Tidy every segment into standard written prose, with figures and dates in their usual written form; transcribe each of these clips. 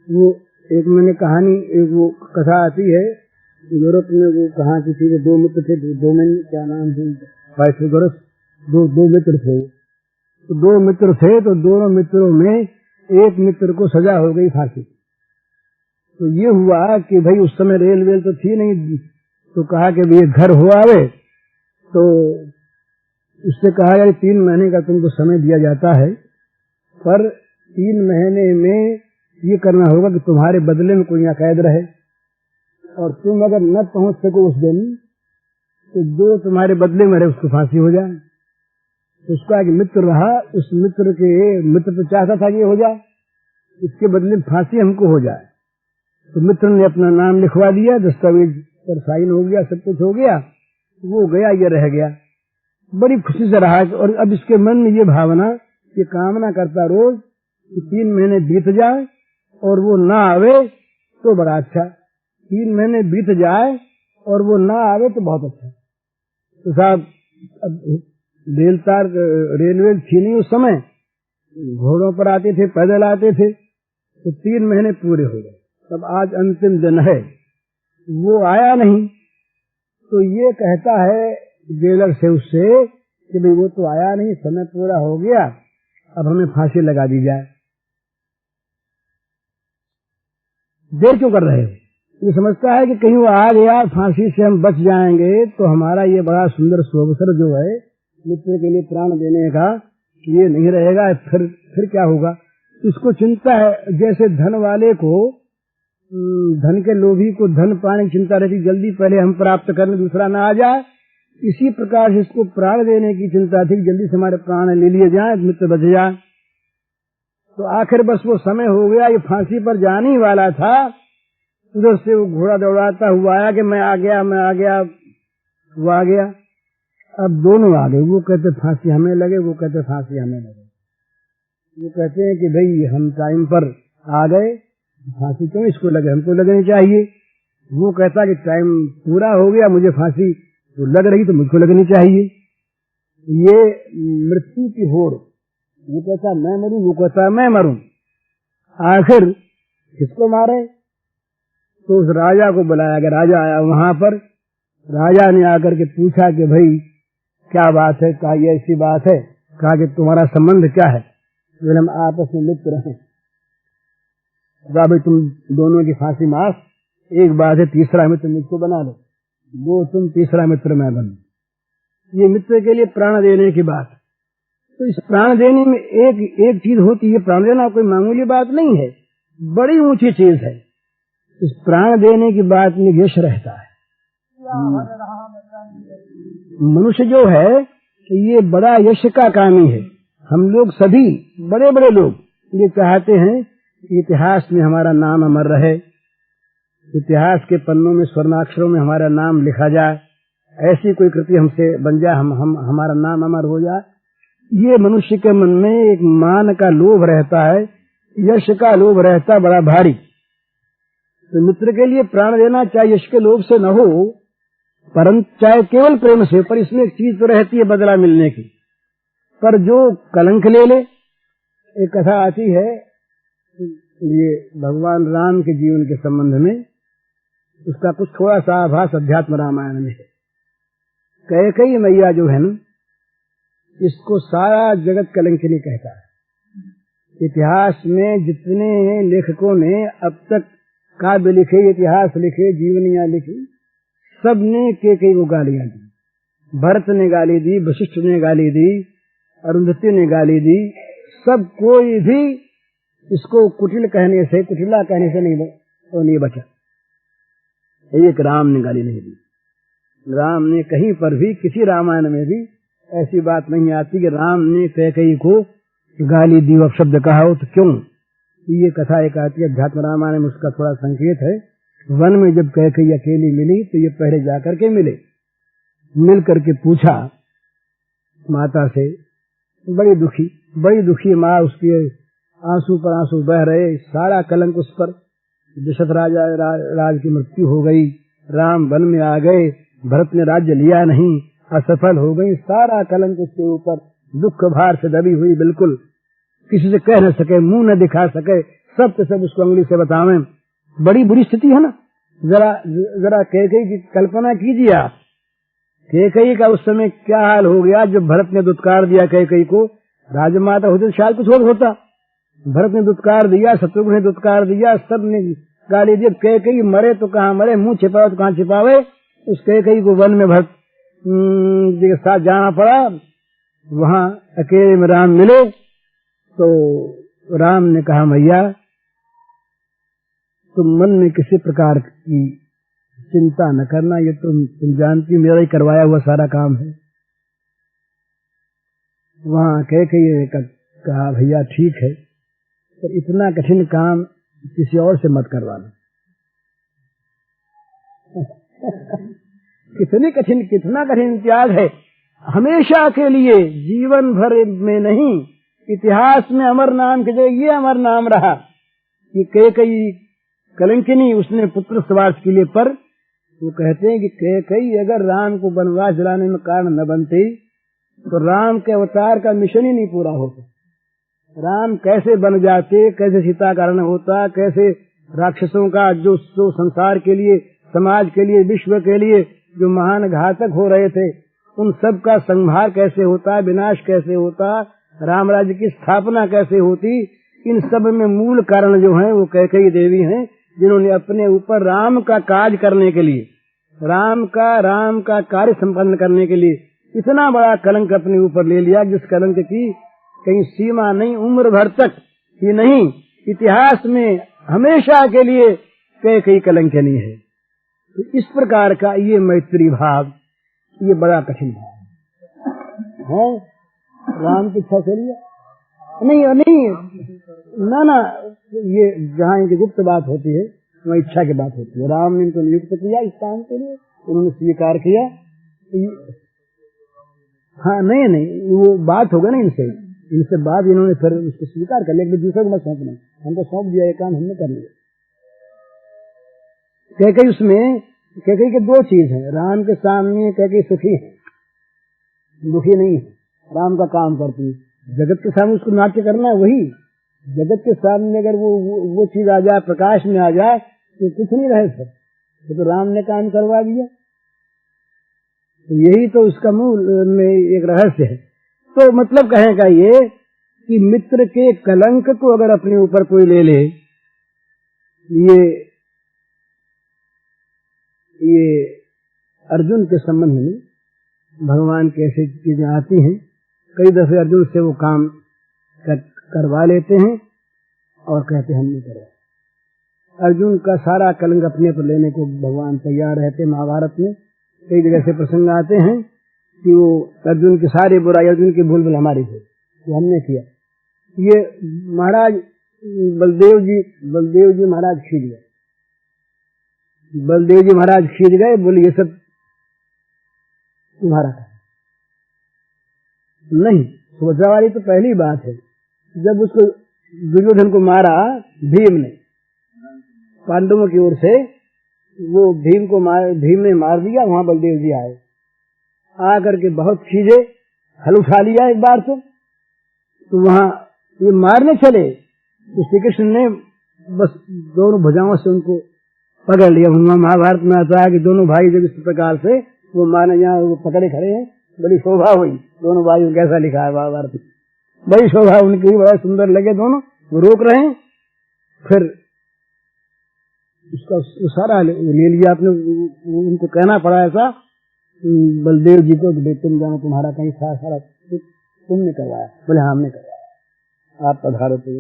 वो एक मैंने कहानी, एक वो कथा आती है यूरोप में, वो कहा कि थी दो मित्र थे, दो में क्या नाम थे, पाइथागोरस, दो मित्र थे। तो दो मित्र थे, तो दोनों मित्रों में एक मित्र को सजा हो गई फांसी। तो ये हुआ कि भाई उस समय रेलवे तो थी नहीं, तो कहा कि ये घर हो आवे, तो उससे कहा यार 3 महीने का तुमको समय दिया जाता है, पर 3 महीने में ये करना होगा कि तुम्हारे बदले में कोई यहाँ कैद रहे, और तुम अगर न पहुंच सको उस दिन, तो जो तुम्हारे बदले में रहे उसको फांसी हो जाए। उसका एक मित्र रहा, उस मित्र तो चाहता था कि ये हो जाए, इसके बदले में फांसी हमको हो जाए। तो मित्र ने अपना नाम लिखवा दिया, दस्तावेज पर साइन हो गया, सब कुछ हो गया, वो गया, ये रह गया। बड़ी खुशी से रहा। और अब इसके मन में ये भावना, ये कामना करता रोज कि 3 महीने बीत जाए और वो ना आवे तो बड़ा अच्छा, 3 महीने बीत जाए और वो ना आवे तो बहुत अच्छा। तो साहब रेलवे थी नहीं उस समय, घोड़ों पर आते थे, पैदल आते थे, तो 3 महीने पूरे हो गए। तब आज अंतिम दिन है, वो आया नहीं। तो ये कहता है जेलर से उससे कि भाई वो तो आया नहीं, समय पूरा हो गया, अब हमें फांसी लगा दी जाए। देर क्यों कर रहे हो? ये समझता है कि कहीं वो आ गया, फांसी से हम बच जाएंगे, तो हमारा ये बड़ा सुंदर अवसर जो है मित्र के लिए प्राण देने का, ये नहीं रहेगा, फिर क्या होगा। इसको चिंता है। जैसे धन वाले को, धन के लोभी को धन पाने की चिंता रहती, जल्दी पहले हम प्राप्त कर लें, दूसरा ना आ जाए, इसी प्रकार से इसको प्राण देने की चिंता थी, जल्दी से हमारे प्राण ले लिए जाए, मित्र बच जाए। तो आखिर बस वो समय हो गया, ये फांसी पर जाने ही वाला था। उधर से वो घोड़ा दौड़ाता हुआ आया कि मैं आ गया, वो आ गया। अब दोनों आ गए, वो कहते फांसी हमें लगे, वो कहते फांसी हमें लगे। वो कहते हैं कि भाई हम टाइम पर आ गए, फांसी क्यों इसको लगे, हमको लगनी चाहिए। वो कहता कि टाइम पूरा हो गया, मुझे फांसी तो लग रही तो मुझको लगनी चाहिए। ये मृत्यु की होड़, वो कहता मैं मरूं, वो कहता मैं मरूं, आखिर किसको मारे। तो उस राजा को बुलाया गया, राजा आया वहां पर। राजा ने आकर के पूछा कि भाई क्या बात है, कहा ये ऐसी बात है, कहा कि तुम्हारा संबंध क्या है। बोले हम आपस में मित्र हैं। कहा भाई तुम दोनों की फांसी माफ, एक बात है, तीसरा मित्र मुझको बना लो, वो तुम, तीसरा मित्र मैं बन। ये मित्र के लिए प्राण देने की बात। तो इस प्राण देने में एक चीज होती है, प्राण देना कोई मामूली बात नहीं है, बड़ी ऊंची चीज है। इस प्राण देने की बात में यश रहता है। मनुष्य जो है ये बड़ा यश का कामी है। हम लोग सभी बड़े बड़े लोग ये चाहते हैं कि इतिहास में हमारा नाम अमर रहे, इतिहास के पन्नों में स्वर्णाक्षरों में हमारा नाम लिखा जाए, ऐसी कोई कृति हमसे बन जाए, हमारा नाम अमर हो जाए। ये मनुष्य के मन में एक मान का लोभ रहता है, यश का लोभ रहता है बड़ा भारी। तो मित्र के लिए प्राण देना चाहे यश के लोभ से न हो, परंतु चाहे केवल प्रेम से, पर इसमें एक चीज तो रहती है बदला मिलने की। पर जो कलंक ले ले, एक कथा आती है ये भगवान राम के जीवन के संबंध में, उसका कुछ थोड़ा सा आभास अध्यात्म रामायण में है। कैकेयी मैया जो है न, इसको सारा जगत कलंकिनी कहता है। इतिहास में जितने लेखकों ने अब तक काव्य लिखे, इतिहास लिखे, जीवनियां लिखी, सब ने कैकेयी को गालियां दी। भरत ने गाली दी, वशिष्ठ ने गाली दी, अरुंधति ने गाली दी। सब कोई भी इसको कुटिल कहने से, कुटिला कहने से नहीं बचा। एक राम ने गाली नहीं दी। राम ने कहीं पर भी, किसी रामायण में भी ऐसी बात नहीं आती कि राम ने कैकेयी को गाली दी, अपशब्द कहा हो। तो क्यों? ये कथा एक आती है अध्यात्म रामायण में, उसका थोड़ा संकेत है। वन में जब कैकेयी अकेली मिली तो ये पहले जाकर के मिल करके पूछा माता से, बड़ी दुखी माँ, उसके आंसू पर आंसू बह रहे, सारा कलंक उस पर। दशरथ राज की मृत्यु हो गई, राम वन में आ गए, भरत ने राज्य लिया नहीं, असफल हो गई, सारा कलंक उसके ऊपर, दुख भार से दबी हुई, बिल्कुल किसी से कह न सके, मुंह न दिखा सके, सब के सब उसको अंगुली से बतावें। बड़ी बुरी स्थिति है ना। जरा कैकेयी की कल्पना कीजिए आप, कैकेयी का उस समय क्या हाल हो गया जब भरत ने दुत्कार दिया कैकेयी को। राजमाता होती तो शायद कुछ और होता। भरत ने दुत्कार दिया, शत्रुघ्न ने दुत्कार दिया, सब ने गाली दी। कैकेयी मरे तो कहाँ मरे, मुंह छिपावे तो कहाँ छिपावे। उस कैकेयी को वन में भरत के साथ जाना पड़ा। वहां अकेले में राम मिले तो राम ने कहा, मैया तुम मन में किसी प्रकार की चिंता न करना, ये तुम जानती मेरा ही करवाया हुआ सारा काम है। वहां कैकेयी ने कहा, भैया ठीक है, पर इतना कठिन काम किसी और से मत करवाना। कितना कठिन त्याग है। हमेशा के लिए, जीवन भर में नहीं, इतिहास में अमर नाम के जगह ये अमर नाम रहा कि कैकेयी कलंकिनी, उसने पुत्र स्वार्थ के लिए। पर वो कहते हैं कि कैकेयी अगर राम को वनवास दिलाने में कारण न बनती तो राम के अवतार का मिशन ही नहीं पूरा होता। राम कैसे बन जाते, कैसे सीता का हरण होता, कैसे राक्षसों का जो संसार के लिए, समाज के लिए, विश्व के लिए जो महान घातक हो रहे थे, उन सब का संहार कैसे होता, विनाश कैसे होता, राम राज्य की स्थापना कैसे होती। इन सब में मूल कारण जो है वो कैकेयी देवी हैं, जिन्होंने अपने ऊपर राम का कार्य करने के लिए, राम का कार्य संपन्न करने के लिए इतना बड़ा कलंक अपने ऊपर ले लिया, जिस कलंक की कहीं सीमा नहीं, उम्र भर तक ही नहीं, इतिहास में हमेशा के लिए कैकेयी कलंकिनी है। तो इस प्रकार का ये मैत्री भाव, ये बड़ा कठिन भाव है। राम की इच्छा से लिया नहीं ना, ये जहाँ इनकी गुप्त बात होती है वहाँ इच्छा की बात होती है। राम ने इनको नियुक्त किया इस काम के लिए, उन्होंने स्वीकार किया। हाँ नहीं वो बात होगा ना इनसे बात, इन्होंने फिर उसको स्वीकार कर लिया, दूसरे को मत सौंपना, हमको सौंप दिया, ये काम हमने कर लिया। कैकेयी उसमें, कैकेयी के दो चीज है, राम के सामने कैकेयी सुखी है, दुखी नहीं है, राम का काम करती है। जगत के सामने उसको नाट्य करना है, वही जगत के सामने अगर वो चीज आ जाए, प्रकाश में आ जाए तो कुछ नहीं रहे सर, तो राम ने काम करवा दिया। तो यही तो उसका मूल में एक रहस्य है। तो मतलब कहेगा ये कि मित्र के कलंक को अगर अपने ऊपर कोई ले ले, ये अर्जुन के संबंध में भगवान की ऐसी चीजें आती हैं। कई दफे अर्जुन से वो काम करवा लेते हैं और कहते हैं हम नहीं करवा। अर्जुन का सारा कलंक अपने पर लेने को भगवान तैयार रहते। महाभारत में कई जगह से प्रसंग आते हैं कि वो अर्जुन की सारी बुराई, अर्जुन की भूल हमारी थी, वो हमने किया। ये महाराज बलदेव जी महाराज खींच गए, बलदेव जी महाराज खींच गए, बोले ये सब तुम्हारा था नहीं। सोचा वाली तो पहली बात है, जब उसको दुर्योधन को मारा भीम ने, पांडवों की ओर से वो भीम ने मार दिया। वहां बलदेव जी आए, आकर के बहुत खींचे, हल उठा लिया एक बार तो वहां ये मारने चले तो श्री कृष्ण ने बस दोनों भुजाओं से उनको पकड़ लिया। महाभारत में आता है कि दोनों भाई जब इस प्रकार से वो मारने यहाँ वो पकड़े खड़े हैं, बड़ी शोभा हुई दोनों भाइयों, कैसा लिखा है महाभारत में, बड़ी शोभा उनकी, बड़ा सुंदर लगे दोनों। वो रोक रहे हैं, फिर उसका सारा ले लिया आपने। उनको कहना पड़ा ऐसा बलदेव जी को, तुम जानो तुम्हारा कहीं सारा तुमने करवाया। बोले हाँ हमने करवाया, आप पधारो। तो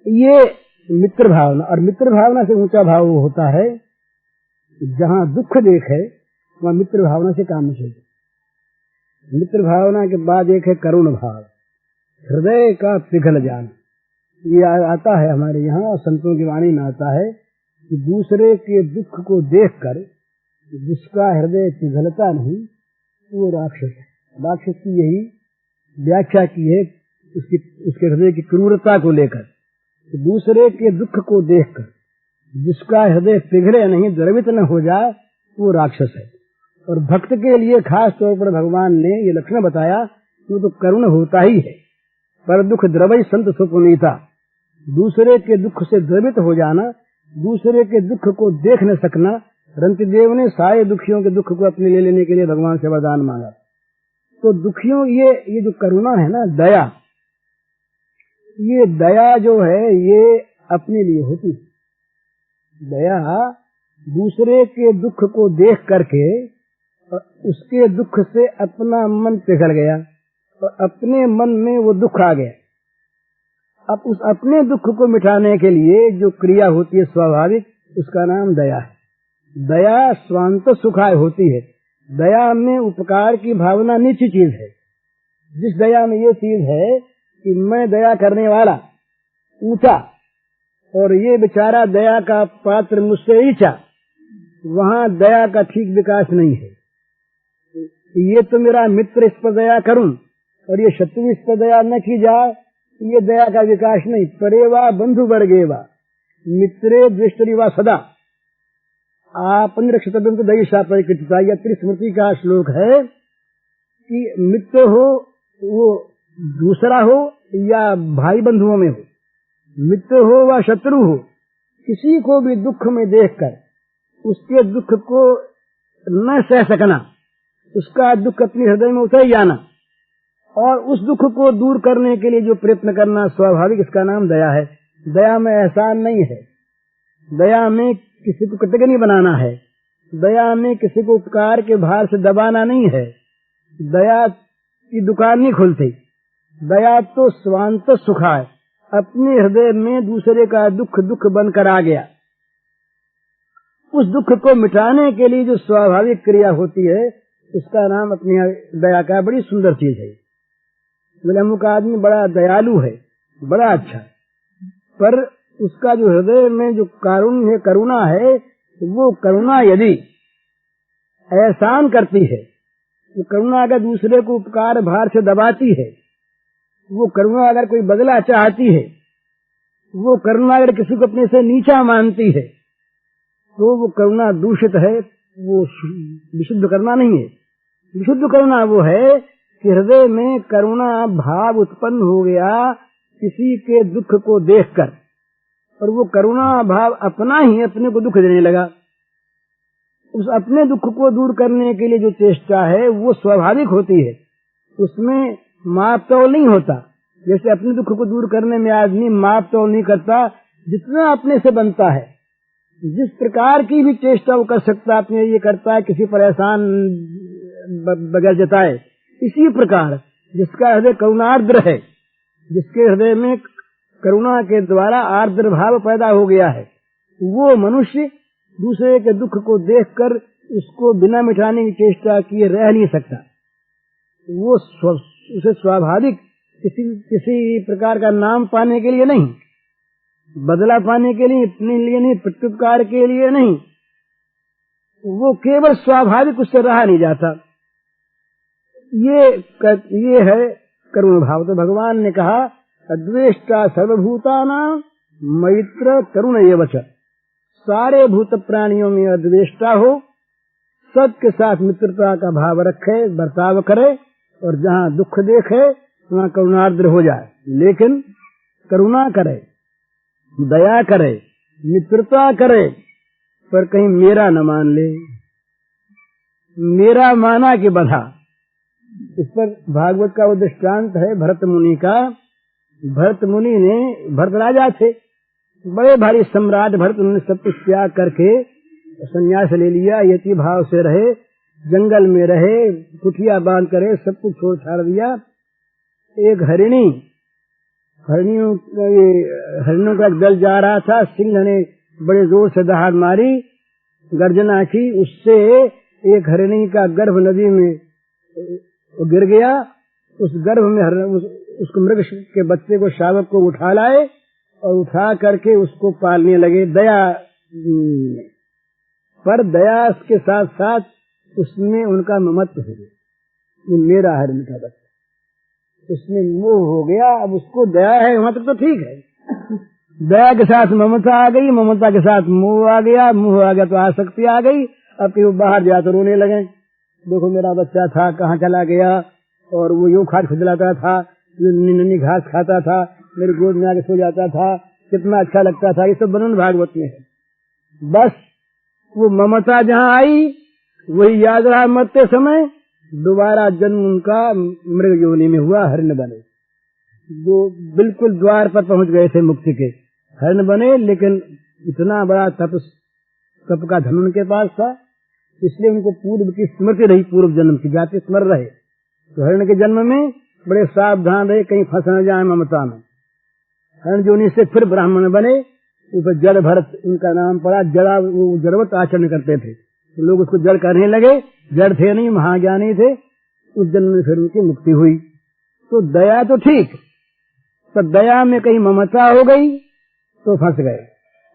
ये मित्र भावना, और मित्र भावना से ऊंचा भाव वो होता है जहाँ दुख देखे वहाँ मित्र भावना से काम नहीं चलता। मित्र भावना के बाद एक है करुण भाव, हृदय का पिघल जाना। ये आता है हमारे यहाँ संतों की वाणी में आता है कि दूसरे के दुख को देखकर जिसका हृदय पिघलता नहीं वो राक्षस है। राक्षस की यही व्याख्या की है उसके हृदय की क्रूरता को लेकर, कि दूसरे के दुख को देखकर जिसका हृदय पिघले नहीं, द्रवित न हो जाए, वो राक्षस है। और भक्त के लिए खास तौर पर भगवान ने ये लक्षण बताया कि वो तो करुण होता ही है। पर दुख द्रवई संत सुपुनीता। दूसरे के दुख से द्रवित हो जाना, दूसरे के दुख को देख न सकना। रंतिदेव ने सारे दुखियों के दुख को अपने ले लेने के लिए भगवान से वरदान मांगा। तो दुखियों ये जो करुणा है ना, दया, ये दया जो है ये अपने लिए होती है। दया दूसरे के दुख को देख करके उसके दुख से अपना मन पिघल गया और अपने मन में वो दुख आ गया। अब उस अपने दुख को मिटाने के लिए जो क्रिया होती है स्वाभाविक, उसका नाम दया है। दया स्वांत सुखाय होती है। दया में उपकार की भावना नीची चीज है। जिस दया में ये चीज है कि मैं दया करने वाला ऊंचा और ये बेचारा दया का पात्र मुझसे नीचा, वहां दया का ठीक विकास नहीं है। ये तो मेरा मित्र, इस पर दया करूं, और ये शत्रु, इस पर दया न की जाए, ये दया का विकास नहीं। परेवा बंधु वर्गेवा मित्रे द्वेष्टरिवा सदा आपन रक्षितव्यं दयिषा परिकृता। यह त्रिस्मृति का श्लोक है कि मित्र हो वो दूसरा हो या भाई बंधुओं में हो, मित्र हो व शत्रु हो, किसी को भी दुख में देखकर उसके दुख को न सह सकना, उसका दुख अपने हृदय में उतर जाना और उस दुख को दूर करने के लिए जो प्रयत्न करना स्वाभाविक, इसका नाम दया है। दया में एहसान नहीं है, दया में किसी को कृतज्ञ नहीं बनाना है, दया में किसी को उपकार के भार से दबाना नहीं है, दया की दुकान नहीं खुलती। दया तो स्वांत सुखाय, अपने हृदय में दूसरे का दुख दुख बनकर आ गया, उस दुख को मिटाने के लिए जो स्वाभाविक क्रिया होती है उसका नाम अपनी दया का। बड़ी सुंदर चीज है। बोले अमुक आदमी बड़ा दयालु है, बड़ा अच्छा, पर उसका जो हृदय में जो करुणा है, वो करुणा यदि एहसान करती है, वो करुणा अगर दूसरे को उपकार भार से दबाती है, वो करुणा अगर कोई बदला चाहती है, वो करुणा अगर किसी को अपने से नीचा मानती है, तो वो करुणा दूषित है, वो विशुद्ध करुणा नहीं है। विशुद्ध करुणा वो है कि हृदय में करुणा भाव उत्पन्न हो गया किसी के दुख को देखकर, और वो करुणा भाव अपना ही अपने को दुख देने लगा। उस अपने दुख को दूर करने के लिए जो चेष्टा है वो स्वाभाविक होती है, उसमें माप तौल नहीं होता। जैसे अपने दुख को दूर करने में आदमी माप तौल नहीं करता, जितना अपने से बनता है, जिस प्रकार की भी चेष्टा वो कर सकता अपने लिए करता है, किसी पर एहसान बगैर जताए। इसी प्रकार जिसका हृदय करुणार्द्र है, जिसके हृदय में करुणा के द्वारा आर्द्र भाव पैदा हो गया है, वो मनुष्य दूसरे के दुख को देखकर उसको बिना मिटाने की चेष्टा किए रह नहीं सकता। वो उसे स्वाभाविक किसी प्रकार का नाम पाने के लिए नहीं, बदला पाने के लिए, अपने लिए नहीं, प्रत्युपकार के लिए नहीं, वो केवल स्वाभाविक उससे रहा नहीं जाता। ये है करुण भाव। तो भगवान ने कहा अद्वेष्टा सर्वभूतानां मैत्र करुण एव च। सारे भूत प्राणियों में अद्वेष्टा हो, सबके साथ मित्रता का भाव रखे, बर्ताव करे, और जहाँ दुख देखे वहाँ करुणार्द्र हो जाए। लेकिन करुणा करे, दया करे, मित्रता करे, पर कहीं मेरा न मान ले, मेरा माना कि बधा। इस पर भागवत का वो दृष्टांत है भरत मुनि का। भरत मुनि ने, भरत राजा थे, बड़े भारी सम्राट भरत, उन्होंने सब कुछ त्याग करके संन्यास ले लिया, यति भाव से रहे, जंगल में रहे, कुटिया बांध करे, सब कुछ छोड़ छाड़ दिया। एक हरिणों का दल जा रहा था, सिंह ने बड़े जोर से दहाड़ मारी, गर्जना की, उससे एक हरिणी का गर्भ नदी में गिर गया। उस गर्भ में उसको मृग के बच्चे को, शावक को उठा लाए और उठा करके उसको पालने लगे दया। पर दया के साथ साथ उसमें उनका ममत्व हो गया, ये मेरा हरिण का बच्चा, उसमें मोह हो गया। अब उसको दया है वहां तक तो ठीक है, दया के साथ ममता आ गई, ममता के साथ मोह आ गया, मोह आ गया तो आसक्ति आ गई। अब फिर वो बाहर जा तो रोने लगे, देखो मेरा बच्चा था कहाँ चला गया, और वो यूं खाट खुजलाता था, नन्ही घास खाता था, मेरी गोद में आके सो जाता था, कितना अच्छा लगता था। ये सब वर्णन भागवत में है। बस वो ममता जहाँ आई वही याद रहा। मरते समय दोबारा जन्म उनका मृग योनि में हुआ, हरिण बने। जो बिल्कुल द्वार पर पहुंच गए थे मुक्ति के, हरिण बने। लेकिन इतना बड़ा तप का धन उनके पास था, इसलिए उनको पूर्व की स्मृति रही, पूर्व जन्म की जाति स्मर रहे। तो हरिण के जन्म में बड़े सावधान रहे, कहीं फंस न जाए ममता में। हरिण योनि से फिर ब्राह्मण बने, ऊपर जड़ भरत उनका नाम पड़ा। जड़ा वो जड़वत आचरण करते थे, तो लोग उसको जड़ कहने लगे। जड़ थे नहीं, महाज्ञानी थे। उस जन्म में फिर उनकी मुक्ति हुई। तो दया तो ठीक, पर दया में कहीं ममता हो गई तो फंस गए,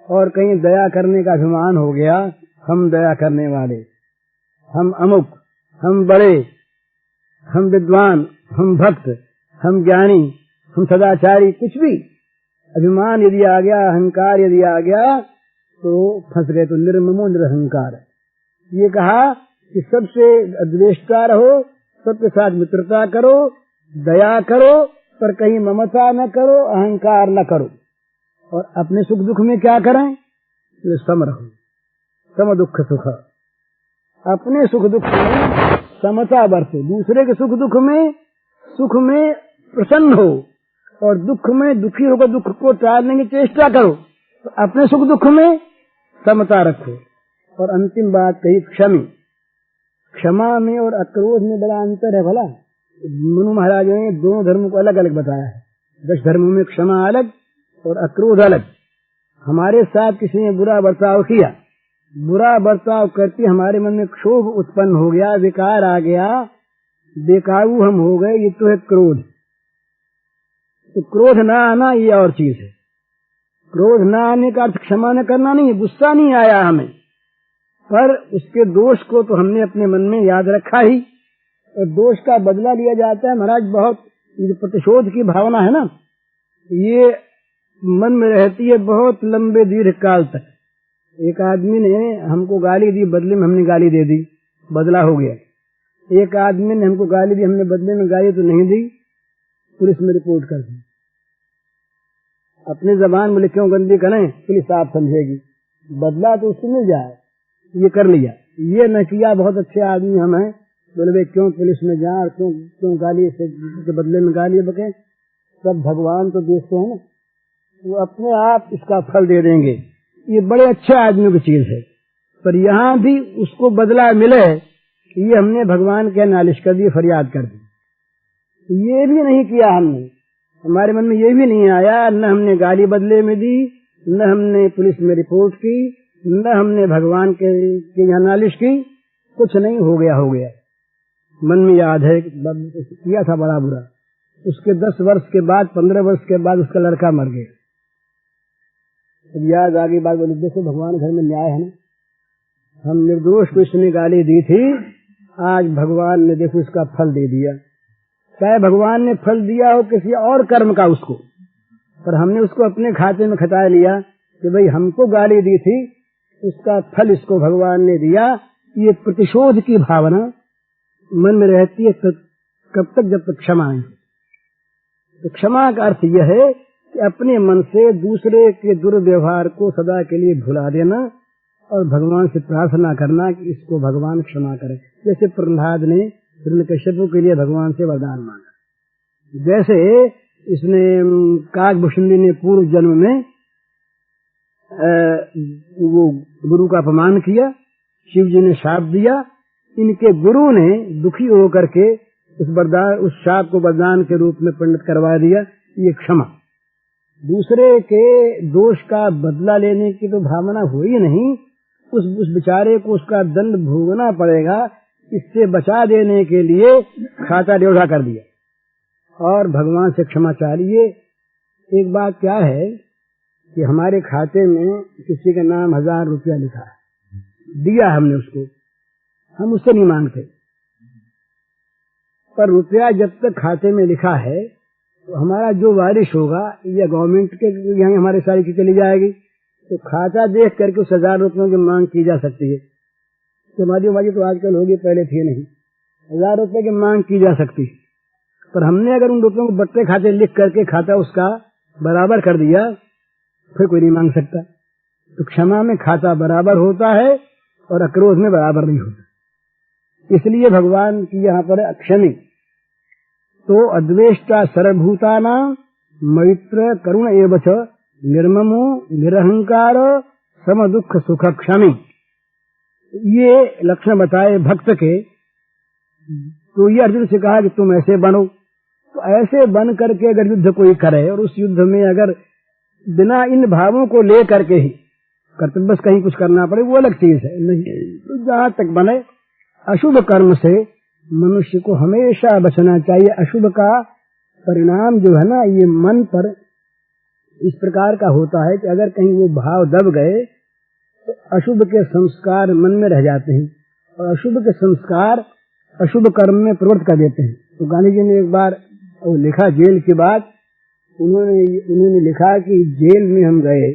और कहीं दया करने का अभिमान हो गया, हम दया करने वाले, हम अमुक, हम बड़े, हम विद्वान, हम भक्त, हम ज्ञानी, हम सदाचारी, कुछ भी अभिमान यदि आ गया, अहंकार यदि आ गया तो फंस गए। तो निर्ममो निरहंकार। ये कहा कि सबसे द्वेषता रहो, सबके साथ मित्रता करो, दया करो, पर कहीं ममता न करो, अहंकार न करो। और अपने सुख दुख में क्या करें? तो सम रहो, सम दुख सुख। अपने सुख दुख में समता बरतो, दूसरे के सुख में प्रसन्न हो, और दुख में दुखी होकर दुख को टालने की चेष्टा करो। तो अपने सुख दुख में समता रखो। और अंतिम बात कही क्षमी। क्षमा में और अक्रोध में बड़ा अंतर है। भला मनु महाराज ने दोनों धर्मों को अलग अलग बताया है। 10 धर्मों में क्षमा अलग और अक्रोध अलग। हमारे साथ किसी ने बुरा बर्ताव किया, बुरा बर्ताव करके हमारे मन में क्षोभ उत्पन्न हो गया, विकार आ गया, बेकाबू हम हो गए, ये तो है क्रोध। तो क्रोध ना आना ये और चीज है। क्रोध ना आने का अर्थ क्षमा न करना नहीं है, गुस्सा नहीं आया हमें, पर उसके दोष को तो हमने अपने मन में याद रखा ही, और दोष का बदला लिया जाता है। महाराज बहुत ये प्रतिशोध की भावना है ना, ये मन में रहती है बहुत लंबे दीर्घ काल तक। एक आदमी ने हमको गाली दी, बदले में हमने गाली दे दी, बदला हो गया। एक आदमी ने हमको गाली दी, हमने बदले में गाली तो नहीं दी, पुलिस में रिपोर्ट कर दी। अपनी जबान बोले क्यों गंदी करें, पुलिस आप समझेगी, बदला तो उसको मिल जाए, ये कर लिया। ये न किया, बहुत अच्छे आदमी हम हैं, बोले भाई क्यों पुलिस में जा, क्यों गाली से बदले में गाली बके। सब भगवान तो देखते हैं ना, वो अपने आप इसका फल दे देंगे। ये बड़े अच्छे आदमियों की चीज है, पर यहाँ भी उसको बदला मिले, ये हमने भगवान के नालिश कर दी, फरियाद कर दी। ये भी नहीं किया हमने, हमारे मन में ये भी नहीं आया, न हमने गाली बदले में दी, न हमने पुलिस में रिपोर्ट की, न हमने भगवान के यहाँ नालिश की, कुछ नहीं, हो गया। मन में याद है किया था बड़ा बुरा। उसके 10 वर्ष के बाद, 15 वर्ष के बाद उसका लड़का मर गया। याद आ गई बात, बोले देखो भगवान घर में न्याय है ना, हम निर्दोष को इसने गाली दी थी, आज भगवान ने देखो इसका फल दे दिया। चाहे भगवान ने फल दिया हो किसी और कर्म का उसको, पर हमने उसको अपने खाते में खटा लिया कि भाई हमको गाली दी थी, उसका फल इसको भगवान ने दिया। ये प्रतिशोध की भावना मन में रहती है कब तक, जब तक क्षमा नहीं। तो क्षमा का अर्थ यह है कि अपने मन से दूसरे के दुर्व्यवहार को सदा के लिए भुला देना, और भगवान से प्रार्थना करना कि इसको भगवान क्षमा करे। जैसे प्रहलाद ने हिरण्यकश्यप के लिए भगवान से वरदान मांगा, जैसे इसने काकभूषणी ने पूर्व जन्म में वो गुरु का अपमान किया, शिव जी ने शाप दिया, इनके गुरु ने दुखी होकर के उस शाप को वरदान के रूप में परिणत करवा दिया। ये क्षमा। दूसरे के दोष का बदला लेने की तो भावना हुई नहीं, उस बेचारे को उसका दंड भोगना पड़ेगा, इससे बचा देने के लिए खाता ड्योढ़ा कर दिया और भगवान से क्षमा चाहिए। एक बात क्या है कि हमारे खाते में किसी का नाम 1000 रुपया लिखा है, दिया हमने उसको, हम उससे नहीं मांगते, पर रुपया जब तक खाते में लिखा है तो हमारा जो वारिश होगा या गवर्नमेंट के यहाँ हमारी सारी की चली जाएगी, तो खाता देख करके उस 1000 रुपयों की मांग की जा सकती है। समाधि तो आजकल होगी, पहले थी नहीं। 1000 रुपए की मांग की जा सकती है। पर हमने अगर उन रुपयों को बट्टे खाते लिख करके खाता उसका बराबर कर दिया, फिर कोई नहीं मांग सकता। तो क्षमा में खाता बराबर होता है और अक्रोध में बराबर नहीं होता। इसलिए भगवान की यहाँ पर अक्षमी। तो अद्वेष्टा सर्वभूताना मैत्र करुण एवच निर्ममो निरहंकार सम दुख सुख क्षमी, ये लक्षण बताए भक्त के। तो ये अर्जुन से कहा कि तुम ऐसे बनो। तो ऐसे बन करके अगर युद्ध कोई करे और उस युद्ध में अगर बिना इन भावों को ले करके ही कर्तव्य कहीं कुछ करना पड़े, वो अलग चीज है। नहीं तो जहां तक बने अशुभ कर्म से मनुष्य को हमेशा बचना चाहिए। अशुभ का परिणाम जो है ना, ये मन पर इस प्रकार का होता है कि अगर कहीं वो भाव दब गए तो अशुभ के संस्कार मन में रह जाते हैं और अशुभ के संस्कार अशुभ कर्म में प्रवृत्त कर देते हैं। तो गांधी जी ने एक बार लिखा जेल के बाद, उन्होंने लिखा कि जेल में हम गए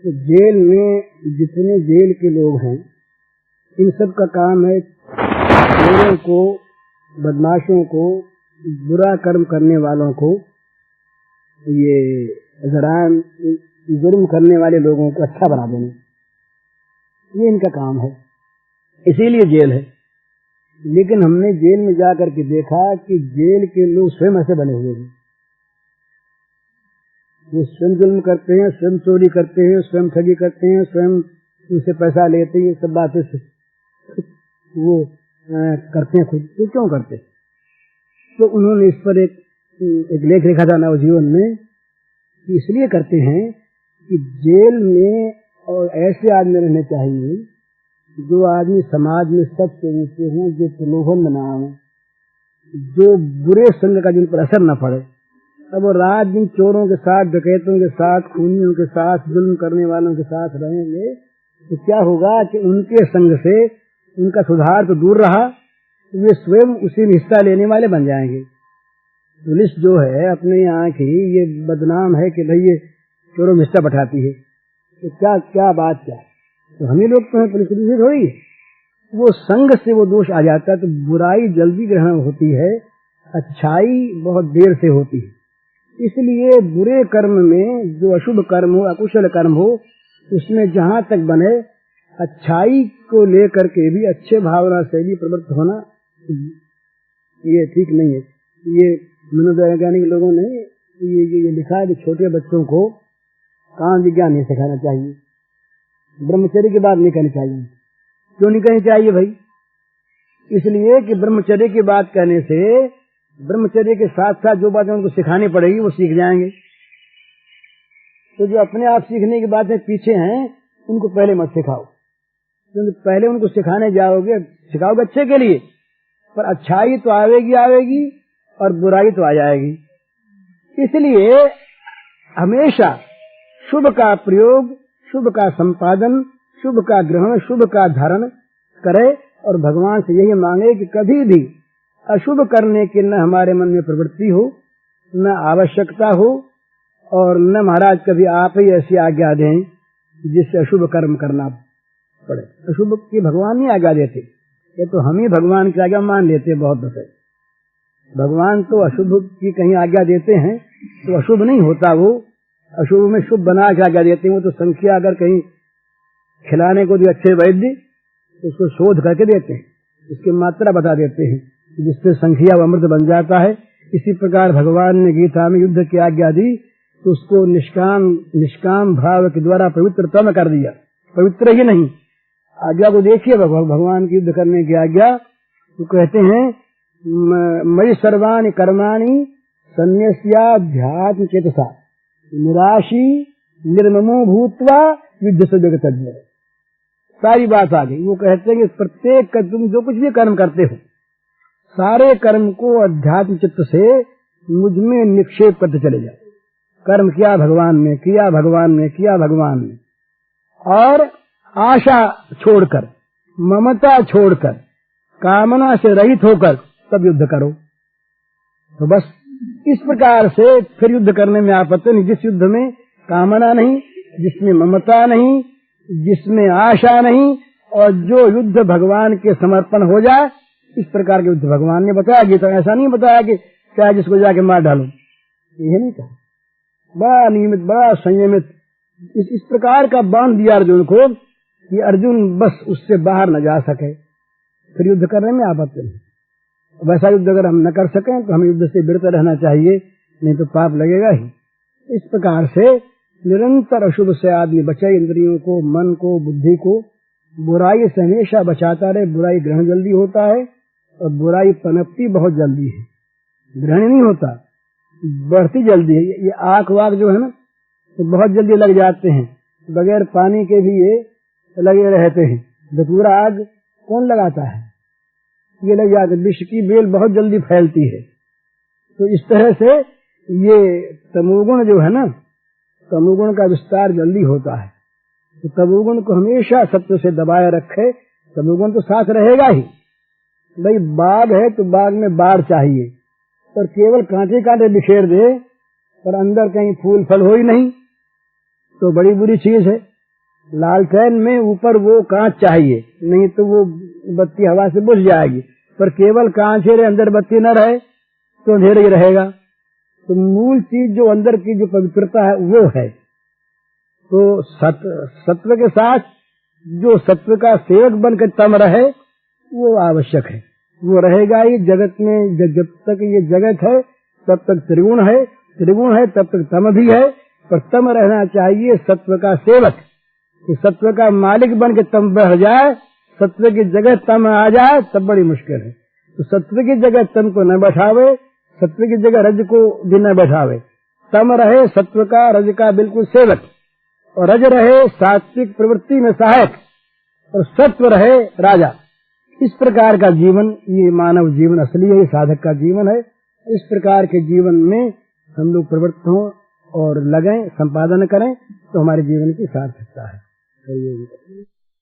तो जेल में जितने जेल के लोग हैं इन सब का काम है चोरों को, बदमाशों को, बुरा कर्म करने वालों को, ये जुर्म करने वाले लोगों को अच्छा बना देना, ये इनका काम है, इसीलिए जेल है। लेकिन हमने जेल में जाकर के देखा कि जेल के लोग स्वयं ऐसे बने हुए हैं। वो स्वयं जुल्म करते हैं, स्वयं चोरी करते हैं, स्वयं ठगी करते हैं, स्वयं उनसे पैसा लेते हैं, ये सब बातें वो करते हैं खुद। तो क्यों करते? तो उन्होंने इस पर एक लेख लिखा था नवजीवन में कि इसलिए करते हैं कि जेल में और ऐसे आदमी रहने चाहिए जो आदमी समाज में सबसे ऊंचे हों, जो प्रलोभन न हो, जो बुरे संग का जिन पर असर न पड़े। अब वो रात दिन चोरों के साथ, डकैतों के साथ, खूनियों के साथ, जुल्म करने वालों के साथ रहेंगे तो क्या होगा कि उनके संग से उनका सुधार तो दूर रहा, वे स्वयं उसी में हिस्सा लेने वाले बन जाएंगे। पुलिस जो है अपने यहाँ की ये बदनाम है कि भाई ये चोरों में हिस्सा बैठाती है, तो क्या बात क्या? तो हम ही लोग तो हैं, पुलिस की दूसरी थोड़ी है। वो संग से वो दोष आ जाता है तो बुराई जल्दी ग्रहण होती है, अच्छाई बहुत देर से होती है। इसलिए बुरे कर्म में जो अशुभ कर्म हो, अकुशल कर्म हो, उसमें जहां तक बने अच्छाई को लेकर के भी अच्छे भावना से भी प्रवृत्त होना ये ठीक नहीं है। ये मनोवैज्ञानिक लोगों ने ये लिखा है कि छोटे बच्चों को काम विज्ञान नहीं सिखाना चाहिए, ब्रह्मचर्य की बात नहीं करनी चाहिए। क्यों नहीं कहनी चाहिए भाई? इसलिए कि ब्रह्मचर्य की बात कहने से ब्रह्मचर्य के साथ साथ जो बातें उनको सिखानी पड़ेगी वो सीख जाएंगे। तो जो अपने आप सीखने की बातें पीछे हैं उनको पहले मत सिखाओ, क्योंकि पहले उनको सिखाने जाओगे, सिखाओगे अच्छे के लिए, पर अच्छाई तो आवेगी और बुराई तो आ जाएगी। इसलिए हमेशा शुभ का प्रयोग, शुभ का संपादन, शुभ का ग्रहण, शुभ का धारण करे और भगवान से यही मांगे कि कभी भी अशुभ करने की न हमारे मन में प्रवृत्ति हो, न आवश्यकता हो, और न महाराज कभी आप ही ऐसी आज्ञा दें जिससे अशुभ कर्म करना पड़े। अशुभ की भगवान नहीं आज्ञा देते, ये तो हम ही भगवान की आज्ञा मान लेते बहुत दफे। भगवान तो अशुभ की कहीं आज्ञा देते हैं तो अशुभ नहीं होता, वो अशुभ में शुभ बना के आज्ञा देते हैं। वो तो संख्या अगर कहीं खिलाने को भी अच्छे वैद्य तो उसको शोध करके देते हैं, उसकी मात्रा बता देते हैं जिससे संख्या व अमृत बन जाता है। इसी प्रकार भगवान ने गीता में युद्ध की आज्ञा दी तो उसको निष्काम भाव के द्वारा पवित्रता में कर दिया। पवित्र ही नहीं, आज्ञा को देखिए भगवान की युद्ध करने की आज्ञा, तो कहते हैं मयि सर्वाणि कर्माणि सन्न्यस्याध्यात्म चेतसा निराशी निर्ममो भूत्वा युद्ध से जगतज्ञ। सारी बात आ गई। वो कहते हैं कि प्रत्येक तुम जो कुछ भी कर्म करते हो सारे कर्म को अध्यात्म चित्त से मुझ में निक्षेप करते चले जाओ। कर्म किया भगवान ने, किया भगवान ने, किया भगवान ने, और आशा छोड़कर, ममता छोड़कर, कामना से रहित होकर तब युद्ध करो। तो बस इस प्रकार से फिर युद्ध करने में आपत्ति नहीं। जिस युद्ध में कामना नहीं, जिसमें ममता नहीं, जिसमें आशा नहीं, और जो युद्ध भगवान के समर्पण हो जाए, इस प्रकार के युद्ध भगवान ने बताया। गीता ऐसा नहीं बताया कि चाहे जिसको जाके मार डालो, ये नहीं कहा। बड़ा नियमित, बड़ा संयमित, इस प्रकार का बांध दिया अर्जुन को कि अर्जुन बस उससे बाहर न जा सके, फिर युद्ध करने में आपत्ति नहीं। वैसा युद्ध अगर हम न कर सकें तो हमें युद्ध से विरत रहना चाहिए, नहीं तो पाप लगेगा ही। इस प्रकार से निरंतर अशुभ से आदमी बचे, इंद्रियों को, मन को, बुद्धि को बुराई से हमेशा बचाता रहे। बुराई ग्रहण जल्दी होता है और बुराई पनपती बहुत जल्दी है, ग्रहण नहीं होता, बढ़ती जल्दी है। ये आंख वाक जो है ना तो बहुत जल्दी लग जाते हैं, बगैर पानी के भी ये लगे रहते हैं। धतूरा आग कौन लगाता है, ये लग जाते। विष की बेल बहुत जल्दी फैलती है। तो इस तरह से ये तमोगुण जो है ना, तमोगुण का विस्तार जल्दी होता है। तो तमोगुण को हमेशा सत्व से दबाए रखे, तमोगुण तो साथ रहेगा ही। भाई बाग है तो बाग में बाढ़ चाहिए, पर केवल कांटे कांटे बिखेर दे पर अंदर कहीं फूल फल हो ही नहीं तो बड़ी बुरी चीज है। लालटेन में ऊपर वो कांच चाहिए, नहीं तो वो बत्ती हवा से बुझ जाएगी, पर केवल कांच रहे अंदर बत्ती न रहे तो अंधेरा ही रहेगा। तो मूल चीज जो अंदर की जो पवित्रता है वो है। तो सत्व के साथ जो सत्व का सेवक बनकर तम रहे वो आवश्यक है, वो रहेगा ही जगत में। जब तक ये जगत है तब तक त्रिगुण है, त्रिगुण है तब तक तम भी है, पर तम रहना चाहिए सत्व का सेवक। कि सत्व का मालिक बन के तम बढ़ जाए, सत्व की जगह तम आ जाए तब बड़ी मुश्किल है। तो सत्व की जगह तम को न बैठावे, सत्व की जगह रज को भी न बैठावे। तम रहे सत्व का, रज का बिल्कुल सेवक, और रज रहे सात्विक प्रवृत्ति में सहायक, और सत्व रहे राजा। इस प्रकार का जीवन ये मानव जीवन असली है, साधक का जीवन है। इस प्रकार के जीवन में हम लोग प्रवृत्त हों और लगें, संपादन करें तो हमारे जीवन की सार्थकता है।